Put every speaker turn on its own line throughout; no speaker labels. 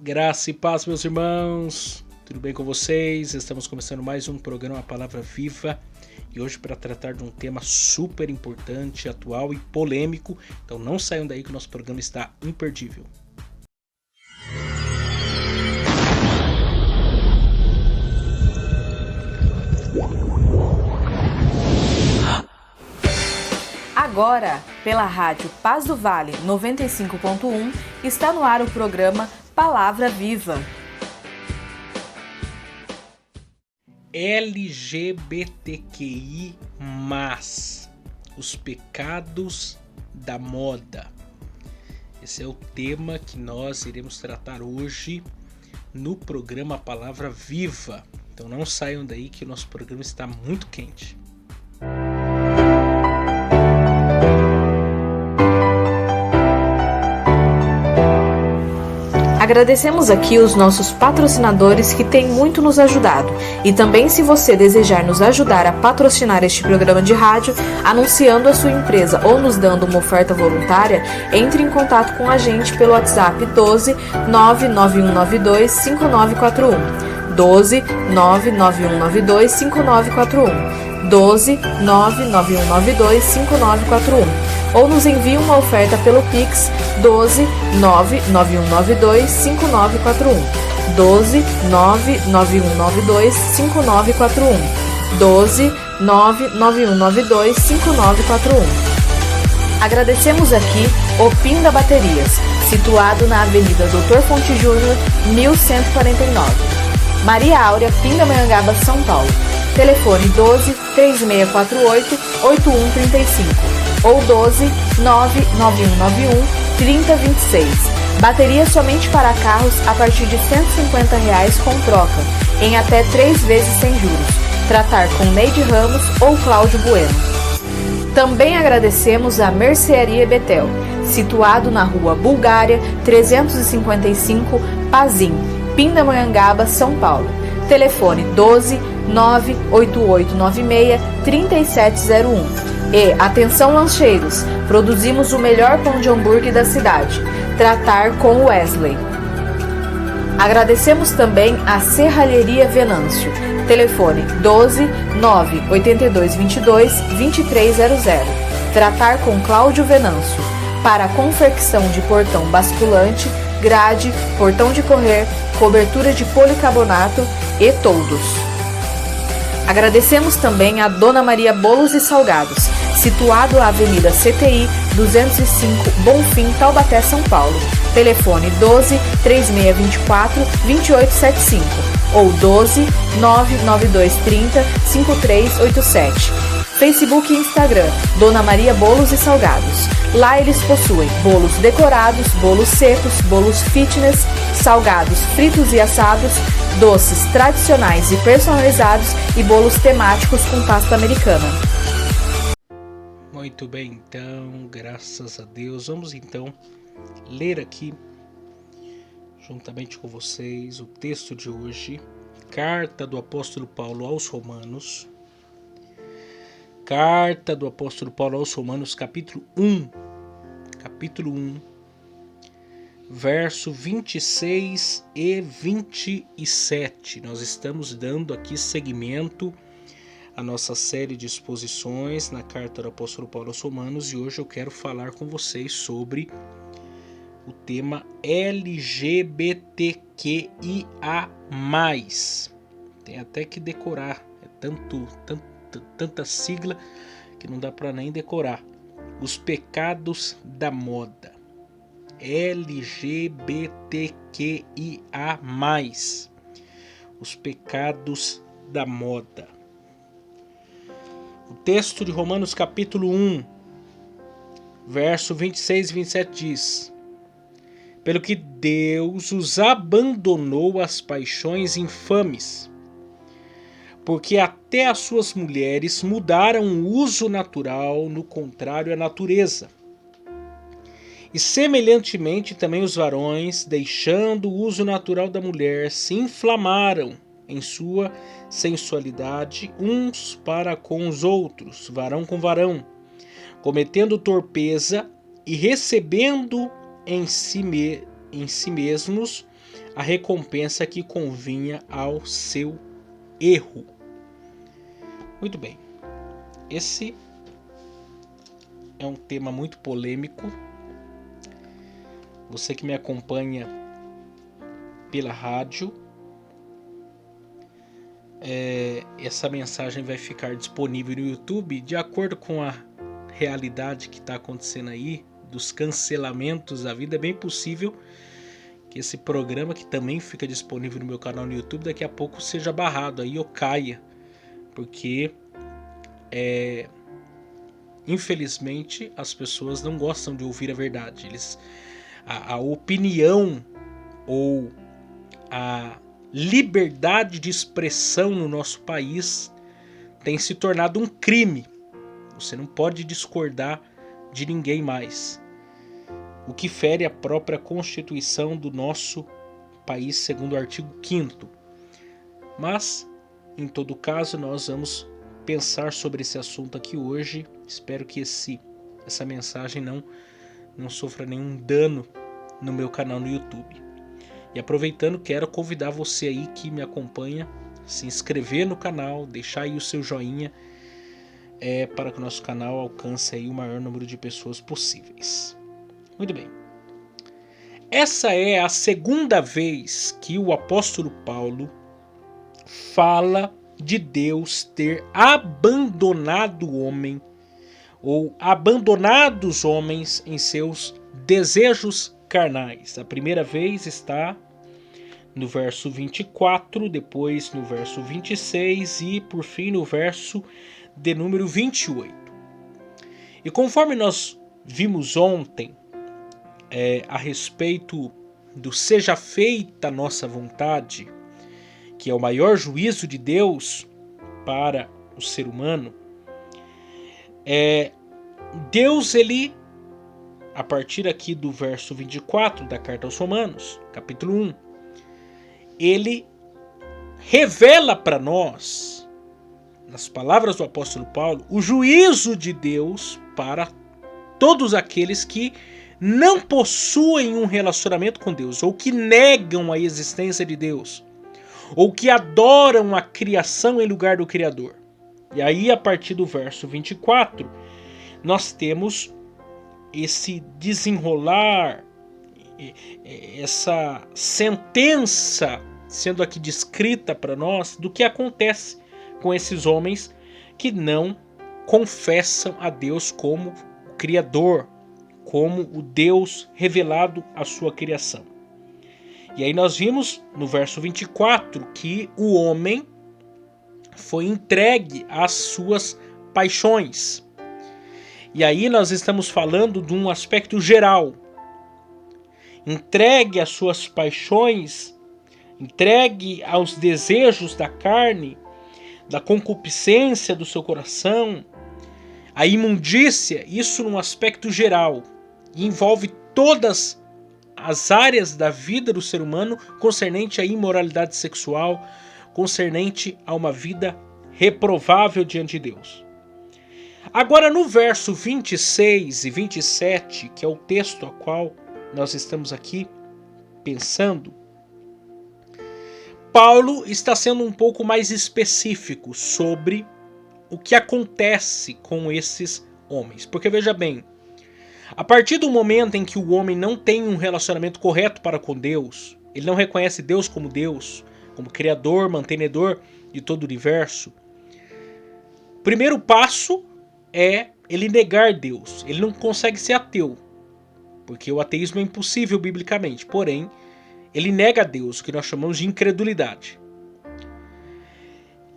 Graça e paz, meus irmãos, tudo bem com vocês? Estamos começando mais um programa A Palavra Viva e hoje para tratar de um tema super importante, atual e polêmico, então não saiam daí que o nosso programa está imperdível.
Agora, pela rádio Paz do Vale 95.1, está no ar o programa Palavra Viva.
LGBTQI+, os pecados da moda. Esse é o tema que nós iremos tratar hoje no programa Palavra Viva. Então não saiam daí que o nosso programa está muito quente.
Agradecemos aqui os nossos patrocinadores que têm muito nos ajudado. E também, se você desejar nos ajudar a patrocinar este programa de rádio, anunciando a sua empresa ou nos dando uma oferta voluntária, entre em contato com a gente pelo WhatsApp 12 99192 5941. 12 99192 5941. 12 99192 5941. Ou nos envie uma oferta pelo Pix 12 99192 5941. 12 99192 5941. 12 99192 5941. Agradecemos aqui o Pinda Baterias, situado na Avenida Doutor Fonte Júnior, 1149. Maria Áurea, Pindamonhangaba, São Paulo. Telefone 12 3648 8135 ou 12 99191 3026. Bateria somente para carros a partir de R$ 150 com troca, em até 3 vezes sem juros. Tratar com Neide Ramos ou Cláudio Bueno. Também agradecemos a Mercearia Betel, situado na Rua Bulgária 355, Pazim, Pindamonhangaba, São Paulo. Telefone 12 98896 3701. E, atenção lancheiros, produzimos o melhor pão de hambúrguer da cidade. Tratar com Wesley. Agradecemos também a Serralheria Venâncio. Telefone 12 98222 2300. Tratar com Cláudio Venâncio. Para confecção de portão basculante, grade, portão de correr, cobertura de policarbonato e toldos. Agradecemos também a Dona Maria Bolos e Salgados, situado na Avenida CTI 205, Bonfim, Taubaté, São Paulo. Telefone 12 3624 2875 ou 12 99230 5387. Facebook e Instagram, Dona Maria Bolos e Salgados. Lá eles possuem bolos decorados, bolos secos, bolos fitness, salgados fritos e assados, doces tradicionais e personalizados e bolos temáticos com pasta americana.
Muito bem, então, graças a Deus. Vamos então ler aqui, juntamente com vocês, o texto de hoje. Carta do apóstolo Paulo aos Romanos. Carta do apóstolo Paulo aos Romanos, capítulo 1, verso 26 e 27. Nós estamos dando aqui seguimento à nossa série de exposições na carta do apóstolo Paulo aos Romanos e hoje eu quero falar com vocês sobre o tema LGBTQIA+. Tem até que decorar, é tanta sigla que não dá para nem decorar. Os pecados da moda. LGBTQIA+. Os pecados da moda. O texto de Romanos capítulo 1, verso 26 e 27 diz: pelo que Deus os abandonou às paixões infames, porque até as suas mulheres mudaram o uso natural no contrário à natureza. E semelhantemente também os varões, deixando o uso natural da mulher, se inflamaram em sua sensualidade uns para com os outros, varão com varão, cometendo torpeza e recebendo em si mesmos a recompensa que convinha ao seu erro. Muito bem. Esse é um tema muito polêmico. Você que me acompanha pela rádio, essa mensagem vai ficar disponível no YouTube de acordo com a realidade que está acontecendo aí, dos cancelamentos da vida. É bem possível que esse programa, que também fica disponível no meu canal no YouTube, daqui a pouco seja barrado aí ou caia, porque infelizmente as pessoas não gostam de ouvir a verdade. A opinião ou a liberdade de expressão no nosso país tem se tornado um crime. Você não pode discordar de ninguém mais, o que fere a própria Constituição do nosso país, segundo o artigo 5º. Mas, em todo caso, nós vamos pensar sobre esse assunto aqui hoje. Espero que essa mensagem não sofra nenhum dano no meu canal no YouTube. E aproveitando, quero convidar você aí que me acompanha a se inscrever no canal, deixar aí o seu joinha, para que o nosso canal alcance aí o maior número de pessoas possíveis. Muito bem. Essa é a segunda vez que o apóstolo Paulo fala de Deus ter abandonado o homem, ou abandonado os homens em seus desejos carnais. A primeira vez está no verso 24, depois no verso 26 e por fim no verso de número 28. E conforme nós vimos ontem a respeito do seja feita a nossa vontade, que é o maior juízo de Deus para o ser humano, Deus, ele, a partir aqui do verso 24 da carta aos Romanos, capítulo 1, ele revela para nós, nas palavras do apóstolo Paulo, o juízo de Deus para todos aqueles que não possuem um relacionamento com Deus, ou que negam a existência de Deus, ou que adoram a criação em lugar do Criador. E aí, a partir do verso 24, nós temos esse desenrolar, essa sentença sendo aqui descrita para nós do que acontece com esses homens que não confessam a Deus como o Criador, como o Deus revelado à sua criação. E aí nós vimos no verso 24 que o homem foi entregue às suas paixões. E aí nós estamos falando de um aspecto geral. Entregue às suas paixões, entregue aos desejos da carne, da concupiscência do seu coração, a imundícia, isso num aspecto geral. E envolve todas as áreas da vida do ser humano concernente à imoralidade sexual, concernente a uma vida reprovável diante de Deus. Agora, no verso 26 e 27, que é o texto a qual nós estamos aqui pensando, Paulo está sendo um pouco mais específico sobre o que acontece com esses homens. Porque veja bem, a partir do momento em que o homem não tem um relacionamento correto para com Deus, ele não reconhece Deus, como Criador, mantenedor de todo o universo, o primeiro passo é ele negar Deus. Ele não consegue ser ateu, porque o ateísmo é impossível biblicamente. Porém, ele nega Deus, o que nós chamamos de incredulidade.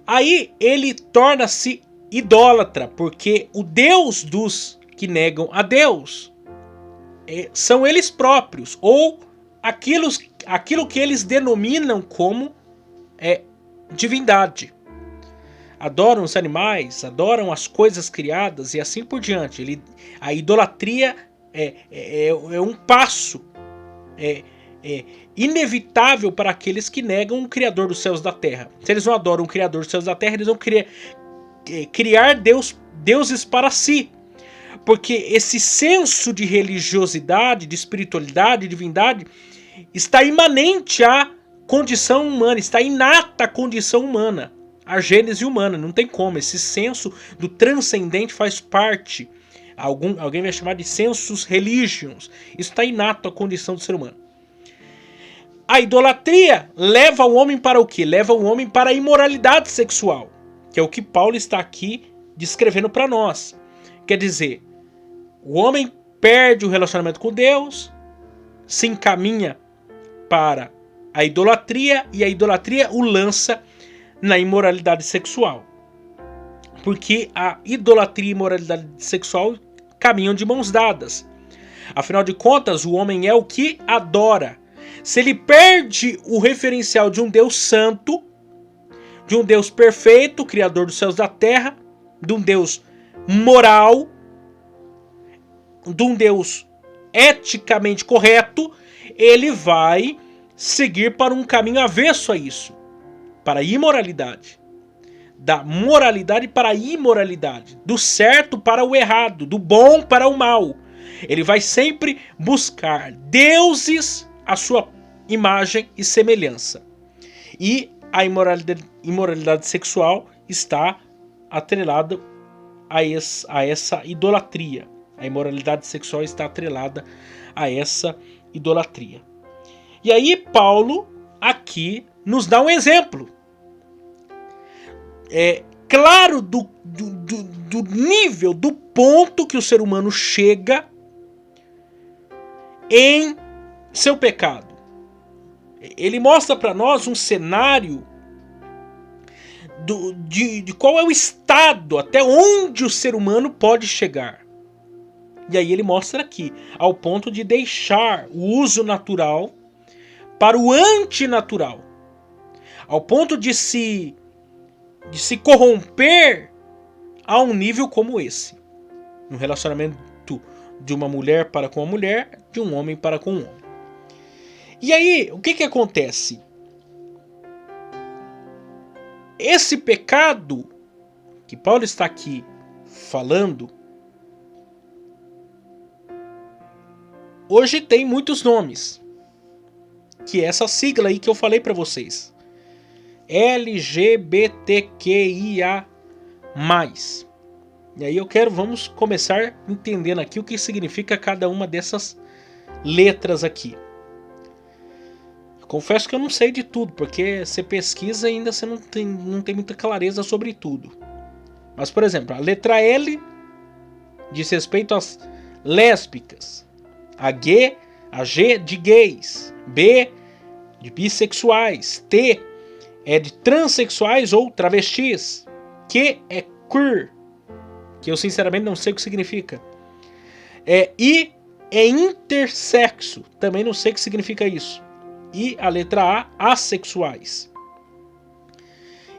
Aí ele torna-se idólatra, porque o Deus dos que negam a Deus são eles próprios, ou aquilo que eles denominam como divindade. Adoram os animais, adoram as coisas criadas e assim por diante. A idolatria é um passo inevitável para aqueles que negam o Criador dos céus e da terra. Se eles não adoram o Criador dos céus e da terra, eles vão criar deuses para si. Porque esse senso de religiosidade, de espiritualidade, de divindade, está imanente à condição humana, está inata à condição humana, a gênese humana, não tem como. Esse senso do transcendente faz parte. Alguém vai chamar de sensus religions. Isso está inato à condição do ser humano. A idolatria leva o homem para o quê? Leva o homem para a imoralidade sexual, que é o que Paulo está aqui descrevendo para nós. Quer dizer, o homem perde o relacionamento com Deus, se encaminha para a idolatria, e a idolatria o lança na imoralidade sexual. Porque a idolatria e a imoralidade sexual caminham de mãos dadas. Afinal de contas, o homem é o que adora. Se ele perde o referencial de um Deus santo, de um Deus perfeito, criador dos céus e da terra, de um Deus moral, de um Deus eticamente correto, ele vai seguir para um caminho avesso a isso, para a imoralidade. Da moralidade para a imoralidade, do certo para o errado, do bom para o mal. Ele vai sempre buscar deuses à sua imagem e semelhança. E a imoralidade sexual está atrelada a essa idolatria. A imoralidade sexual está atrelada a essa idolatria. E aí Paulo aqui nos dá um exemplo. Claro do nível, do ponto que o ser humano chega em seu pecado. Ele mostra para nós um cenário de qual é o estado, até onde o ser humano pode chegar. E aí ele mostra aqui, ao ponto de deixar o uso natural para o antinatural, ao ponto de se corromper a um nível como esse, no relacionamento de uma mulher para com a mulher, de um homem para com um homem. E aí, o que acontece? Esse pecado que Paulo está aqui falando, hoje tem muitos nomes, que é essa sigla aí que eu falei para vocês. LGBTQIA+. E aí vamos começar entendendo aqui o que significa cada uma dessas letras aqui. Eu confesso que eu não sei de tudo, porque você pesquisa e ainda você não tem muita clareza sobre tudo. Mas, por exemplo, a letra L diz respeito às lésbicas. A G de gays. B de bissexuais. T é de transexuais ou travestis. Q é queer, que eu sinceramente não sei o que significa. I é intersexo, também não sei o que significa isso. E a letra A, assexuais.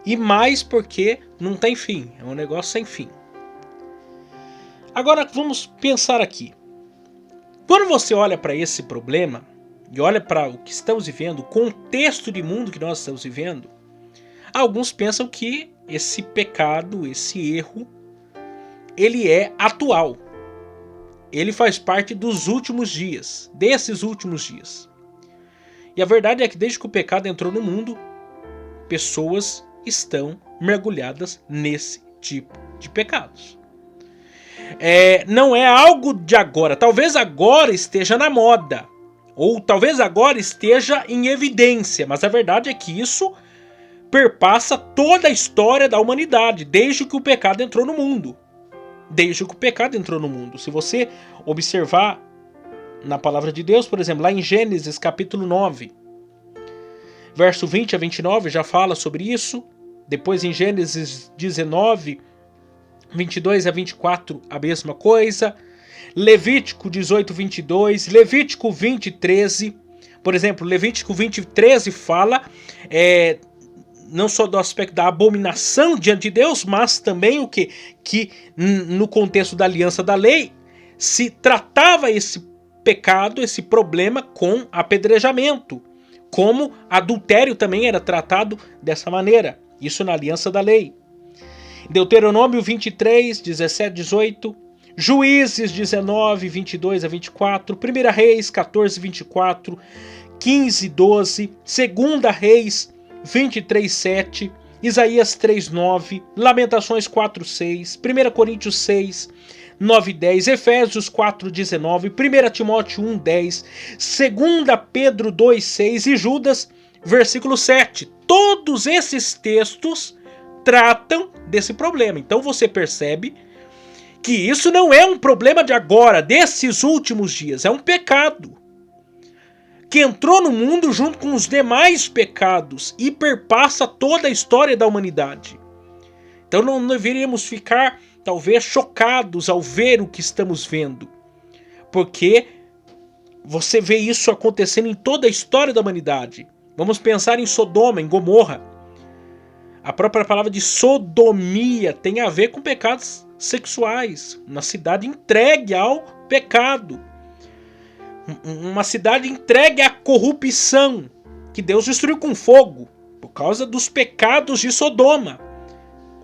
E mais porque não tem fim, é um negócio sem fim. Agora vamos pensar aqui. Quando você olha para esse problema, e olha para o que estamos vivendo, o contexto de mundo que nós estamos vivendo, alguns pensam que esse pecado, esse erro, ele é atual. Ele faz parte dos últimos dias, desses últimos dias. E a verdade é que desde que o pecado entrou no mundo, pessoas estão mergulhadas nesse tipo de pecados. Não é algo de agora. Talvez agora esteja na moda. Ou talvez agora esteja em evidência. Mas a verdade é que isso perpassa toda a história da humanidade, desde que o pecado entrou no mundo. Desde que o pecado entrou no mundo. Se você observar na palavra de Deus, por exemplo, lá em Gênesis capítulo 9, verso 20 a 29, já fala sobre isso. Depois em Gênesis 19, 22 a 24, a mesma coisa. Levítico 18, 22, Levítico 20, 13. Por exemplo, Levítico 20, 13 fala não só do aspecto da abominação diante de Deus, mas também o que no contexto da aliança da lei se tratava esse pecado, esse problema com apedrejamento, como adultério também era tratado dessa maneira, isso na aliança da lei. Deuteronômio 23, 17, 18, Juízes 19, 22 a 24, 1 Reis 14, 24, 15:12, 2 Reis 23:7, Isaías 3:9, Lamentações 4:6, 1 Coríntios 6, 9:10, Efésios 4:19, 1 Timóteo 1:10, 2 Pedro 2:6 e Judas, versículo 7. Todos esses textos tratam desse problema. Então você percebe que isso não é um problema de agora, desses últimos dias, é um pecado que entrou no mundo junto com os demais pecados e perpassa toda a história da humanidade. Então não deveríamos ficar, talvez, chocados ao ver o que estamos vendo, porque você vê isso acontecendo em toda a história da humanidade. Vamos pensar em Sodoma, em Gomorra. A própria palavra de sodomia tem a ver com pecados sexuais, uma cidade entregue ao pecado. Uma cidade entregue à corrupção, que Deus destruiu com fogo, por causa dos pecados de Sodoma.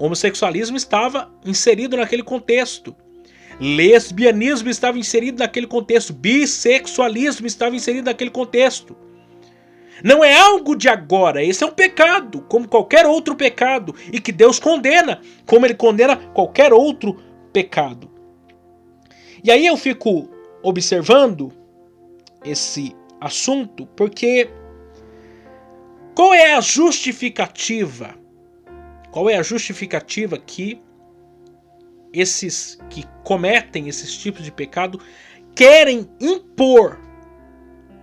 O homossexualismo estava inserido naquele contexto. Lesbianismo estava inserido naquele contexto. Bissexualismo estava inserido naquele contexto. Não é algo de agora, esse é um pecado, como qualquer outro pecado, e que Deus condena, como Ele condena qualquer outro pecado. E aí eu fico observando esse assunto, porque qual é a justificativa? Qual é a justificativa que esses que cometem esses tipos de pecado querem impor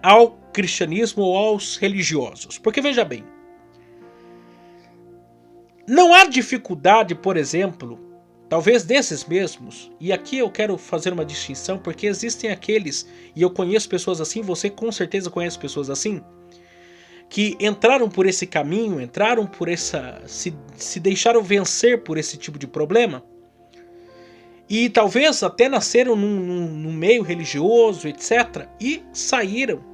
ao cristianismo ou aos religiosos? Porque veja bem, não há dificuldade, por exemplo, talvez desses mesmos, e aqui eu quero fazer uma distinção, porque existem aqueles, e eu conheço pessoas assim, você com certeza conhece pessoas assim, que entraram por esse caminho, entraram por essa, se deixaram vencer por esse tipo de problema, e talvez até nasceram num meio religioso, etc., e saíram,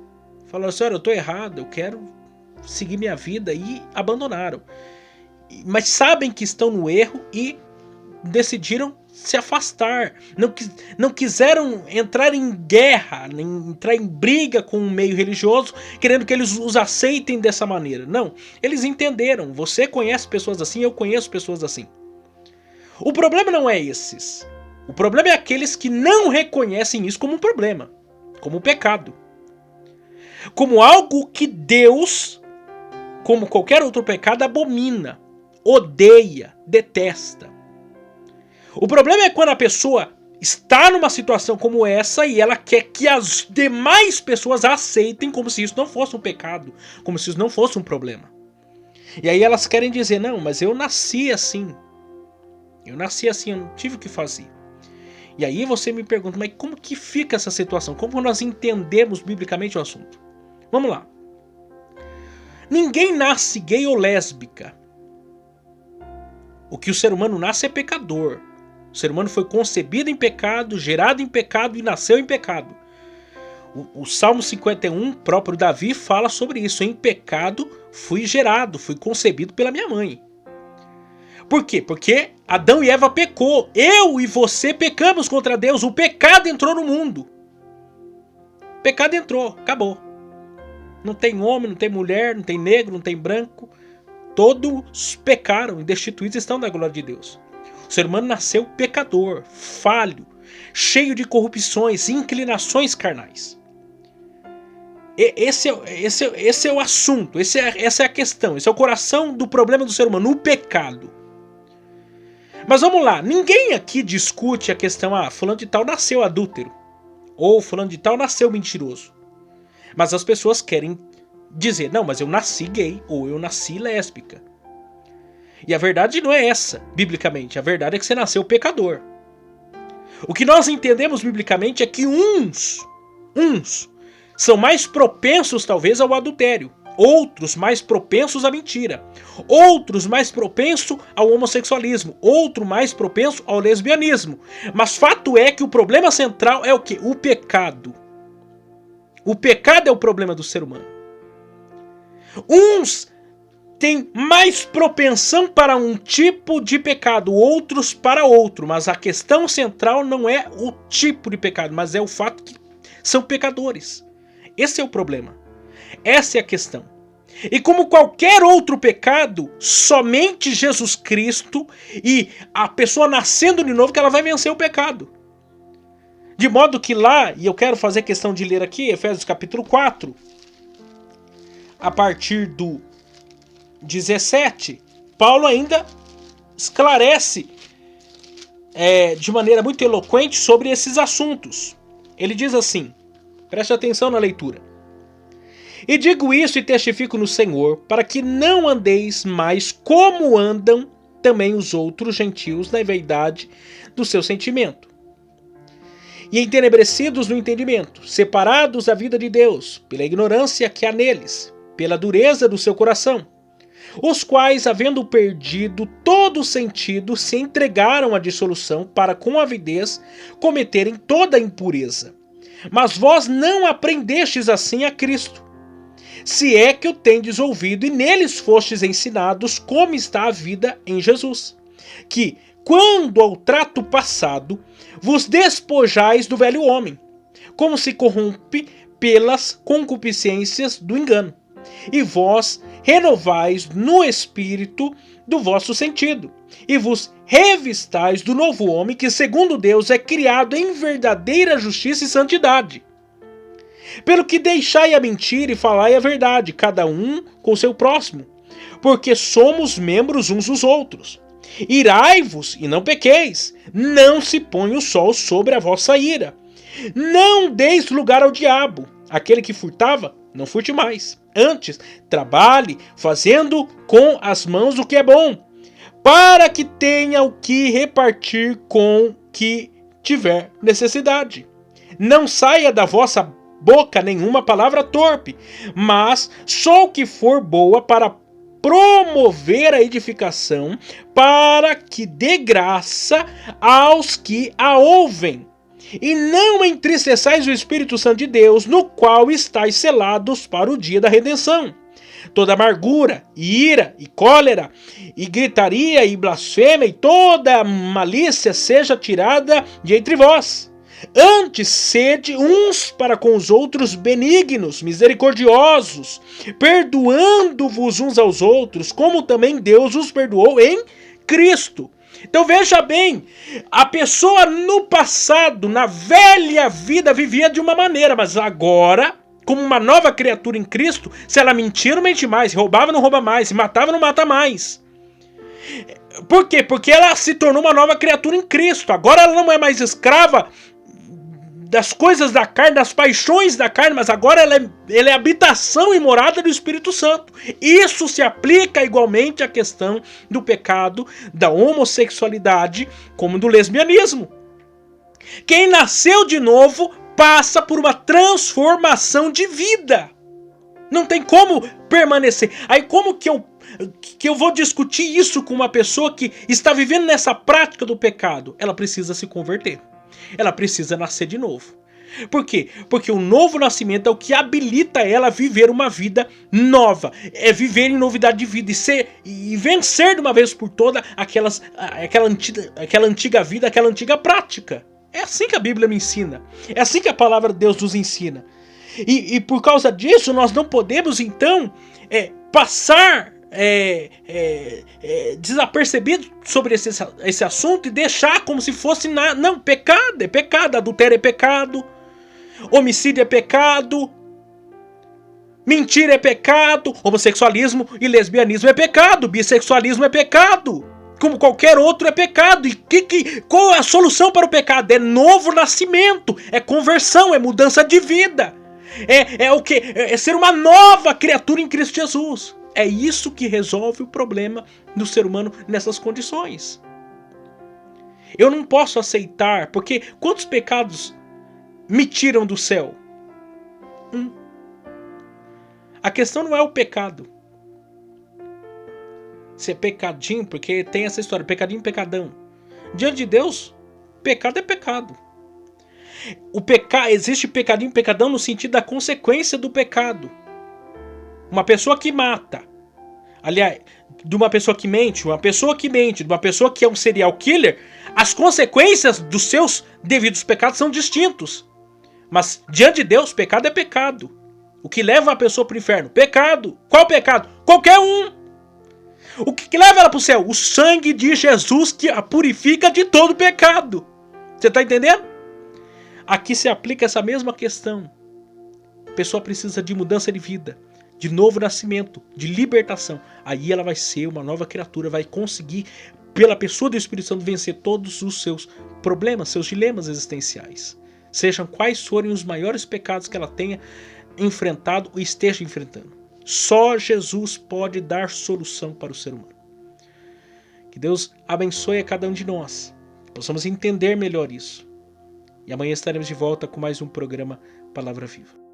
falaram assim, olha, eu estou errado, eu quero seguir minha vida, e abandonaram. Mas sabem que estão no erro e decidiram se afastar, não quiseram entrar em guerra, entrar em briga com o meio religioso, querendo que eles os aceitem dessa maneira. Não, eles entenderam, você conhece pessoas assim, eu conheço pessoas assim. O problema não é esses, o problema é aqueles que não reconhecem isso como um problema, como um pecado, como algo que Deus, como qualquer outro pecado, abomina, odeia, detesta. O problema é quando a pessoa está numa situação como essa e ela quer que as demais pessoas aceitem como se isso não fosse um pecado, como se isso não fosse um problema. E aí elas querem dizer, não, mas eu nasci assim, eu não tive o que fazer. E aí você me pergunta, mas como que fica essa situação? Como nós entendemos biblicamente o assunto? Vamos lá. Ninguém nasce gay ou lésbica. O que o ser humano nasce é pecador. O ser humano foi concebido em pecado, gerado em pecado e nasceu em pecado. O Salmo 51, próprio Davi, fala sobre isso. Em pecado fui gerado, fui concebido pela minha mãe. Por quê? Porque Adão e Eva pecou. Eu e você pecamos contra Deus. O pecado entrou no mundo. O pecado entrou, acabou. Não tem homem, não tem mulher, não tem negro, não tem branco. Todos pecaram e destituídos estão da glória de Deus. O ser humano nasceu pecador, falho, cheio de corrupções, inclinações carnais. Esse é o assunto, essa é a questão, esse é o coração do problema do ser humano, o pecado. Mas vamos lá, ninguém aqui discute a questão, fulano de tal nasceu adúltero, ou fulano de tal nasceu mentiroso. Mas as pessoas querem dizer, não, mas eu nasci gay, ou eu nasci lésbica. E a verdade não é essa, biblicamente. A verdade é que você nasceu pecador. O que nós entendemos biblicamente é que uns são mais propensos, talvez, ao adultério. Outros mais propensos à mentira. Outros mais propensos ao homossexualismo. Outro mais propenso ao lesbianismo. Mas fato é que o problema central é o quê? O pecado. O pecado é o problema do ser humano. Uns têm mais propensão para um tipo de pecado, outros para outro, mas a questão central não é o tipo de pecado, mas é o fato que são pecadores. Esse é o problema. Essa é a questão. E como qualquer outro pecado, somente Jesus Cristo e a pessoa nascendo de novo que ela vai vencer o pecado. De modo que lá, e eu quero fazer questão de ler aqui, Efésios capítulo 4, a partir do 17, Paulo ainda esclarece de maneira muito eloquente sobre esses assuntos. Ele diz assim, preste atenção na leitura. E digo isso e testifico no Senhor, para que não andeis mais como andam também os outros gentios na vaidade do seu sentimento. E entenebrecidos no entendimento, separados da vida de Deus, pela ignorância que há neles, pela dureza do seu coração, os quais, havendo perdido todo sentido, se entregaram à dissolução para com avidez cometerem toda a impureza. Mas vós não aprendestes assim a Cristo, se é que o tendes ouvido e neles fostes ensinados como está a vida em Jesus, que, quando ao trato passado, vos despojais do velho homem, como se corrompe pelas concupiscências do engano, e vós renovais no espírito do vosso sentido, e vos revistais do novo homem que, segundo Deus, é criado em verdadeira justiça e santidade. Pelo que deixai a mentira e falai a verdade, cada um com seu próximo, porque somos membros uns dos outros. Irai-vos e não pequeis, não se ponha o sol sobre a vossa ira. Não deis lugar ao diabo, aquele que furtava, não furte mais. Antes, trabalhe, fazendo com as mãos o que é bom, para que tenha o que repartir com que tiver necessidade. Não saia da vossa boca nenhuma palavra torpe, mas só o que for boa para promover a edificação, para que dê graça aos que a ouvem. E não entristeçais o Espírito Santo de Deus, no qual estáis selados para o dia da redenção. Toda amargura, e ira, e cólera, e gritaria, e blasfêmia, e toda malícia seja tirada de entre vós. Antes, sede uns para com os outros benignos, misericordiosos, perdoando-vos uns aos outros, como também Deus os perdoou em Cristo. Então veja bem, a pessoa no passado, na velha vida, vivia de uma maneira, mas agora, como uma nova criatura em Cristo, se ela mentia, não mente mais, se roubava, não rouba mais, se matava, não mata mais. Por quê? Porque ela se tornou uma nova criatura em Cristo. Agora ela não é mais escrava das coisas da carne, das paixões da carne, mas agora ela é habitação e morada do Espírito Santo. Isso se aplica igualmente à questão do pecado, da homossexualidade, como do lesbianismo. Quem nasceu de novo passa por uma transformação de vida. Não tem como permanecer. Aí como que eu vou discutir isso com uma pessoa que está vivendo nessa prática do pecado? Ela precisa se converter. Ela precisa nascer de novo. Por quê? Porque o novo nascimento é o que habilita ela a viver uma vida nova. É viver em novidade de vida e vencer de uma vez por todas aquela antiga vida, aquela antiga prática. É assim que a Bíblia me ensina. É assim que a palavra de Deus nos ensina. E por causa disso nós não podemos então passar desapercebido sobre esse assunto e deixar como se fosse não, pecado é pecado, adultério é pecado, homicídio é pecado, mentira é pecado, homossexualismo e lesbianismo é pecado, bissexualismo é pecado, como qualquer outro é pecado. E qual é a solução para o pecado? É novo nascimento, é conversão, é mudança de vida, é ser uma nova criatura em Cristo Jesus. É isso que resolve o problema do ser humano nessas condições. Eu não posso aceitar, porque quantos pecados me tiram do céu? A questão não é o pecado. Se é pecadinho, porque tem essa história, pecadinho, pecadão. Diante de Deus, pecado é pecado. Existe pecadinho, pecadão no sentido da consequência do pecado. Uma pessoa que mata, aliás, de uma pessoa que mente, de uma pessoa que é um serial killer, as consequências dos seus devidos pecados são distintos. Mas diante de Deus, pecado é pecado. O que leva a pessoa para o inferno? Pecado. Qual pecado? Qualquer um. O que leva ela para o céu? O sangue de Jesus que a purifica de todo pecado. Você está entendendo? Aqui se aplica essa mesma questão. A pessoa precisa de mudança de vida, de novo nascimento, de libertação. Aí ela vai ser uma nova criatura, vai conseguir, pela pessoa do Espírito Santo, vencer todos os seus problemas, seus dilemas existenciais. Sejam quais forem os maiores pecados que ela tenha enfrentado ou esteja enfrentando. Só Jesus pode dar solução para o ser humano. Que Deus abençoe a cada um de nós, que possamos entender melhor isso. E amanhã estaremos de volta com mais um programa Palavra Viva.